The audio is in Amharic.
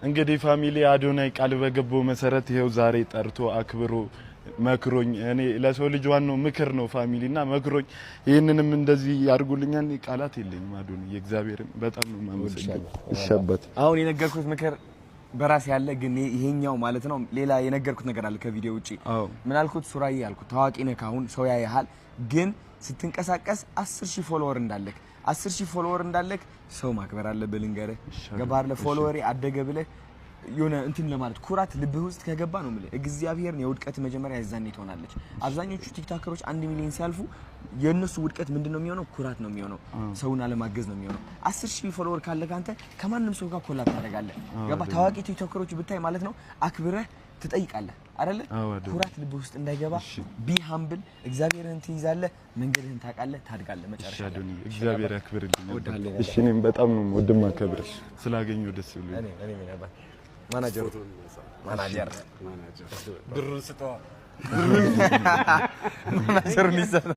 እንግዲህ ፋሚሊ አዶናይ ቃል በገባው መሰረት ይሄው ዛሬ ጠርቶ አክብሮ መክሮኝ እኔ ለሰው ልጅ ዋናው ምክር ነው ፋሚሊና መክሮኝ ይሄንንም እንደዚህ ያርጉልኛል ቃላት የለኝም አዶናይ የእግዚአብሔርን በጣም ነው ማመሰግነው እሸበት አሁን የነገርኩት ምክር በራስ ያለ ግን ይሄኛው ማለት ነው ሌላ የነገርኩት ነገር አለ ከቪዲዮ ውጪ ምን አልኩት ሱራዬ ያልኩት ታዋቂ ነህ ካሁን ሰው ያያሃል ግን ስትንቀሳቀስ 10000 ፎሎወር እንዳለክ 10000 ፎሎወር እንዳለክ ሰው ማክበር አለብህ ልንገርህ ገባህ ለፎሎወር አደገ ብለህ የሆነ እንትን ለማለት ኩራት ልብህ ውስጥ ከገባ ነው ማለት እግዚአብሔርን የውድቀት መጀመሪያ ያዛኔ ትሆናለች አብዛኞቹ ቲክቶከሮች 1 ሚሊዮን ሲያልፉ የነሱ ውድቀት ምንድነው የሚሆነው ኩራት ነው የሚሆነው ሰውን አለማገዝ ነው የሚሆነው 10000 ፎሎወር ካለህ አንተ ከማንንም ሰው ጋር ኮላብ ታደርጋለህ ገባህ ታዋቂ ቲክቶከሮች ብታይ ማለት ነው አክብረህ ትጠይቃለህ አይደለ ኩራት ልብህ ውስጥ እንዳይገባ ቢ ሃምብል እግዚአብሔርን ትይዛለህ መንገድህን ታውቃለህ ታድጋለህ መጨረሻ እግዚአብሔር ያክብርልኝ እሺ እኔም በጣም ነው ወድማ ከብር ስላገኘው ደስ ብሎኝ እኔ ምን አባ ማናጀር ብሩን ስጠዋ ማናጀር